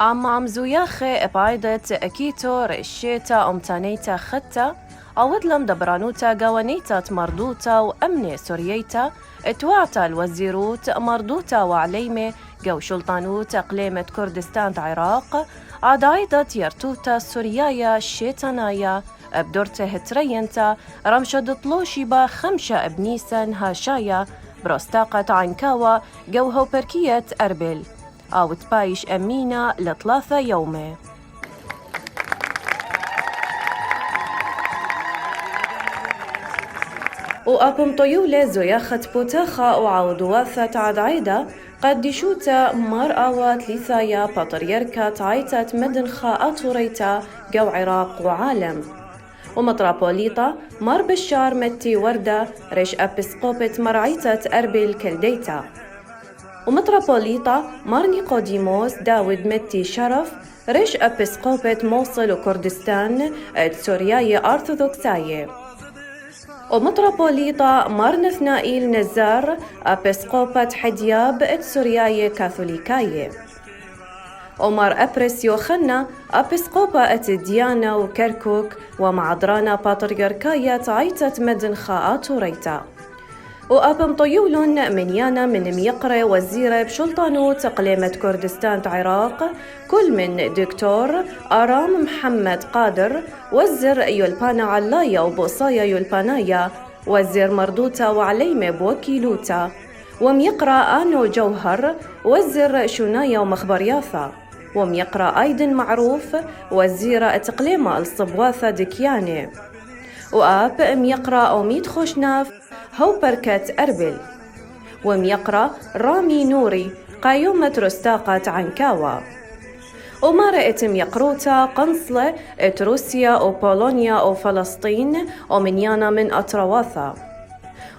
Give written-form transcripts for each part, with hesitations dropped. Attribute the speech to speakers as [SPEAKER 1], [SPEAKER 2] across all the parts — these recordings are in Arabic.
[SPEAKER 1] عم زوياخي بايدة أكيتو رشيتا أمتانيتا ختا أودلم دبرانوتا قوانيتا تمردوتا وأمني سورييتا اتواعتا الوزيروت مردوتا وعليمة جو شلطانوت أقليمة كردستان عراق عدايدة يرتوتا سوريايا شيتانايا بدورته هترينتا رمشد طلوشيبا خمشة بنيسن هاشايا بروستاقة عنكاوا جو هوبركية أربل أو تبايش أمينة لثلاثة يومه. وأبم طيولة زياخة بوتاخة وعودواثة عدعيدة قدشوتا مار آوات ليثايا بطريركة عيتت مدنخة أطوريتا جو عراق وعالم ومطرابوليطا مار بشار متي وردة ريش أبسقوبة مرعيتة أربل كلديتا ومطرابوليطا مار نيقوديموس داود متي شرف ريش أبسقوبة موصل وكردستان سورياي أرثوذكساية ومطرابوليطا مار نثنائيل نزار أبسقوبة حدياب سورياي كاثوليكاية ومار أبرس يوخنا أبسقوبة ديانا وكركوك ومعدرانا باتريركاية عيتت مدن خاءات وريتا وأبم طيولون من يانا من ميقرة وزيرة بشلطانو تقليمة كردستان عراق كل من دكتور آرام محمد قادر وزير يلبانا علايا وبوصايا يلبانايا وزير مردوتا وعليمة بوكيلوتا وميقرأ آنو جوهر وزير شنايا ومخبرياثا وميقرأ أيضا معروف وزيرة تقليمة الصبواثة دكياني وآب ميقرأ أوميد خوشناف هو بركة أربل وميقرأ رامي نوري قايومة رستاقة عنكاوا وما رأيت ميقروتا قنصلة روسيا وبولونيا وفلسطين ومنيانا من أطرواثا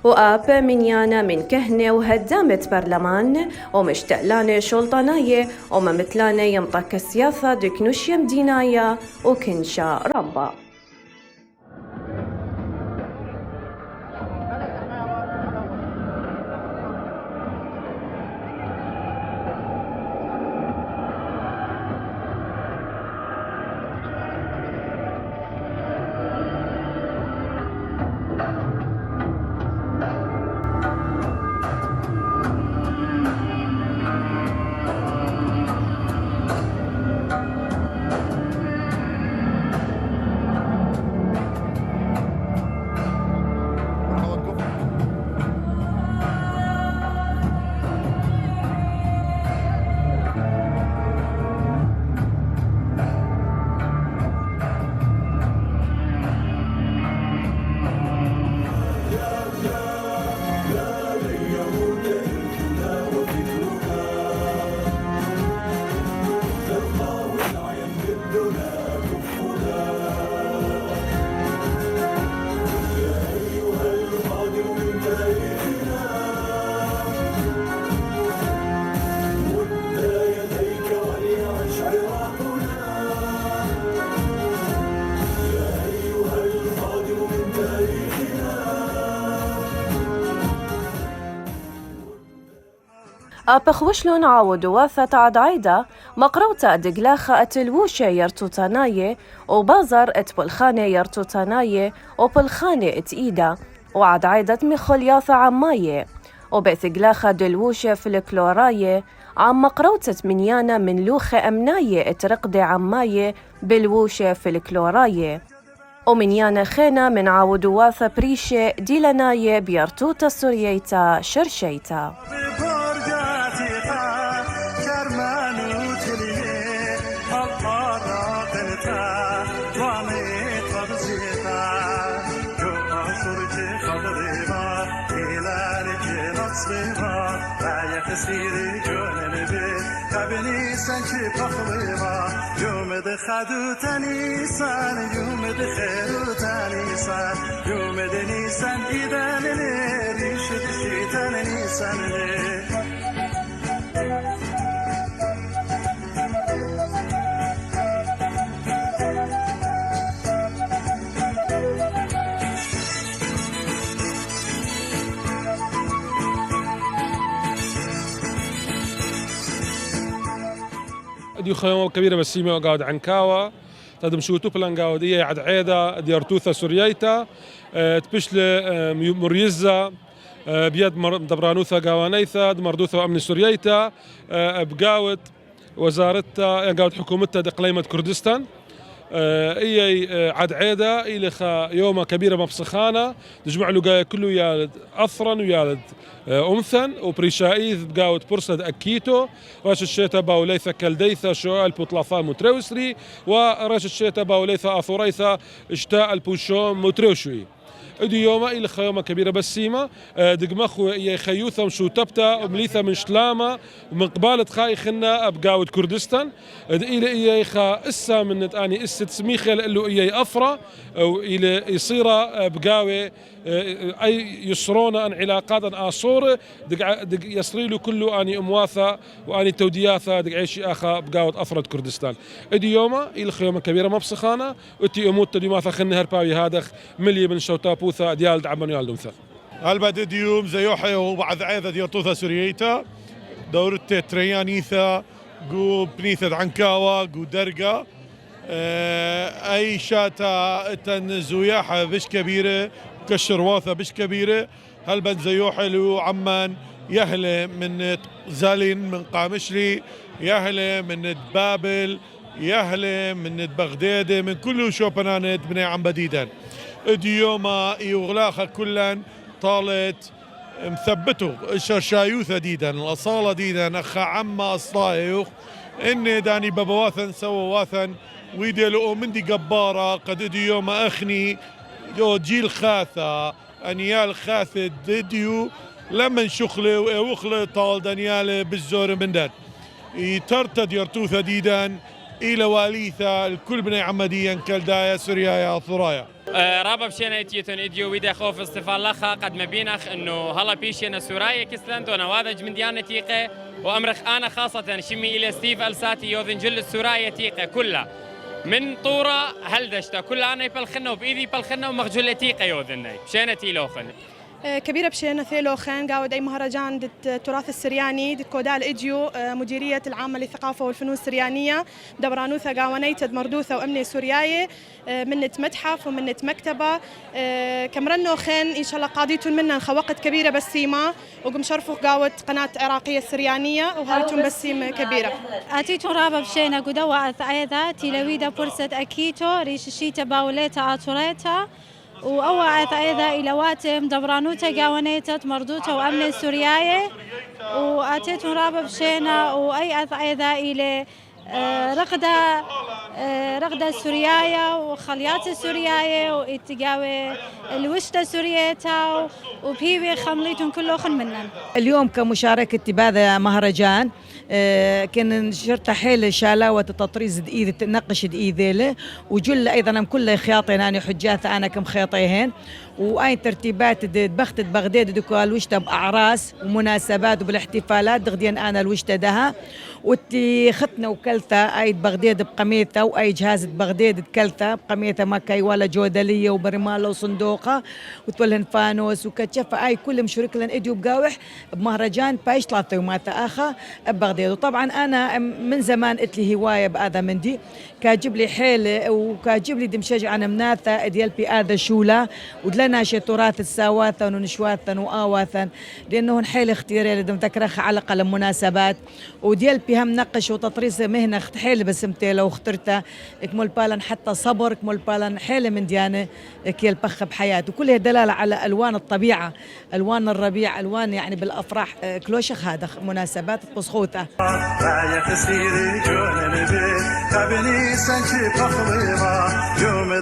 [SPEAKER 1] وآب منيانا من كهنة وهدامة برلمان ومشتقلانة شلطاناية وممثلانة يمطك سياثة دكنوش يمدينايا وكنشا ربا. أبخوشلون عاود واثة عدعيدة مقروطة دقلاخة أتلوشة يرتوتاناية وبازر اتبلخانة يرتوتاناية وبلخانة اتإيدا وعدعيدة مخلياثة عماية وبثقلاخة دلوشة في الكلوراية عم مقروطة منيانا من لوخة أمناية اترقدة عماية بالوشة في الكلوراية ومنيانا خينا من عاود واثة بريشة ديلاناية بيرتوتا سورييتا شرشيتا
[SPEAKER 2] سيري جونن بيت قبني سنشي بخليما يوم دخدو تنيسان يوم دخلو تنيسان يوم دنيسان إذا نريش دشيتان نيسان
[SPEAKER 3] دي خيمة كبيرة بسيمة وقاعد عنكاوة تدم شوتو بلان قاعد إيه عد عيدا ديارتوثا سوريايتا تبشل مريزة بيد دبرانوثا قاوانيثا مردوثا أمن سوريايتا بقاوت وزارتها قاوت حكومتها دقليمة كردستان اي عد عيدا الى يوم كبيره مبسخانه تجمع له كله يالد اثرا ويالد امثا وبريشايذ بقاوت برصد اكيتو راش الشيتا باوليثا كالديثا شو البوطلافا متروسري وراش الشيتا باوليثا اثوريثا اشتاء البوشوم متروشوي ادي يوما الى خيومه كبيره بسيمه دقمخو خيوثا مشو تبتا ومليثا من شلامه ومن قباله خاي خنا بقاود كردستان الى اي خا اسا من اني اس تسميخه له اي افرا او الى يصير بقاوي اي يسرون ان علاقات اصور دق يصري له كله اني امواثا واني تودياثا دق عيشي اخا بقاود افرد كردستان ادي يوما الى خيومه كبيره مبسخانه وتي اموت دي ماثا خن هرباوي هذا ملي من شوتا بوثا ديال دعبن يالدم ثا
[SPEAKER 4] البد ديوم زيوحي وبعد عيذا ديوتوثا سورييتا دورت تريانيثا جو بنيثا عنكاوا جو درقا اي شاتا تن زوياحة بش كبيرة كشرواثة بش كبيرة هالبد زيوحي لو عمان يهله من زالين من قامشلي يهله من بابل يهله من بغداد من كل شوبنانت بني عم بديدان ديوما يغلاخا كلن طالت مثبته شايوثا ديدا الاصاله ديدا اخا عما اصلايوخ اني داني بابواثن سوا واثن ويدلو مندي جباره قد ديوما اخني جو جيل خاثه انيال خاثه ديو لمن شخله وخله طال دانيال بالزور من دان يترتد يرتوثا ديدا الى واليثا الكل بني عمديا كالدايا سوريا ثرايا
[SPEAKER 5] رابا بشينا اتيوتن اديو ويدا خوف استفال لخا قد ما بينخ انه هلا بيشينا سورايا كسلند ونوادج من ديانة تيقة وامرخ انا خاصة شمي الى ستيف الساتي يوذن جل السورايا تيقة كلها من طورة هلدشتا كل انا يبلخنا وبايدي يبلخنا ومخجلة تيقة يوذن بشينا تيلوخن
[SPEAKER 6] كبيرة بشينا ثيلو خان قاود أي مهرجان التراث السرياني كودال إديو مديرية العامة للثقافة والفنون السريانية دبرانوثا قاونيت مردوثة وأمني سورياية منت متحف ومنت مكتبة كمرنو خان إن شاء الله قاضيتون منا وقت كبيرة بسيمة وقم شرفوا قاود قناة عراقية السريانية وهايتون بسيمة كبيرة
[SPEAKER 7] أتيتون رابا بشينا قدوة أثايدا تيلويدا فرصة أكيتو ريش الشيتا باوليتا آتوريتا وأوعت أيضا إلى واتم دبرانوتا قاونيتا مردوتا وأمن سورياية وأتيتون رابا بشينا وأي أيضا إلى رغدة سورياية وخليات السورياية وإتقاوي الوشتة سوريتا وبيوي خمليتون كله خن منن
[SPEAKER 8] اليوم كمشاركة بهذا مهرجان كان شرطة حيل شالاوة تطريز دقيقة تنقش دقيقة وجل أيضا كل خياطين أنا حجات أنا كم خياطيهن وأي ترتيبات بخت بغداد دكوا الوشتة بأعراس ومناسبات وبالاحتفالات دغدين أنا الوشتة دها وتي ختنا وكلتا أي بغداد بقميثة وأي جهاز بغداد كلتا بقميثة مكاي ولا جودلية وبرمالة وصندوقة وتولهن فانوس وكتشفة أي كل مشارك لن إديو بقاوح بمهرجان بايش 3 يومات آخر ببغداد. وطبعا أنا من زمان قلتلي هواية بهذا مندي كاجيب لي حيل وكاجيب لي دمشاج عن مناثة ديال بي هذا شولا ودلنا شي تراث السواثا ونشواثا وآواثا لأنه حيل اختياري لدم تكرخ على قلم مناسبات وديال بهم نقش وتطريز مهنة حيل بسمتي لو اخترتها كمول بالن حتى صبر كمول بالن حيل من ديانة كيل بخ بحياته كلها دلالة على ألوان الطبيعة ألوان الربيع ألوان يعني بالأفراح كلوشخ هذا مناسبات بسخوته
[SPEAKER 2] يوم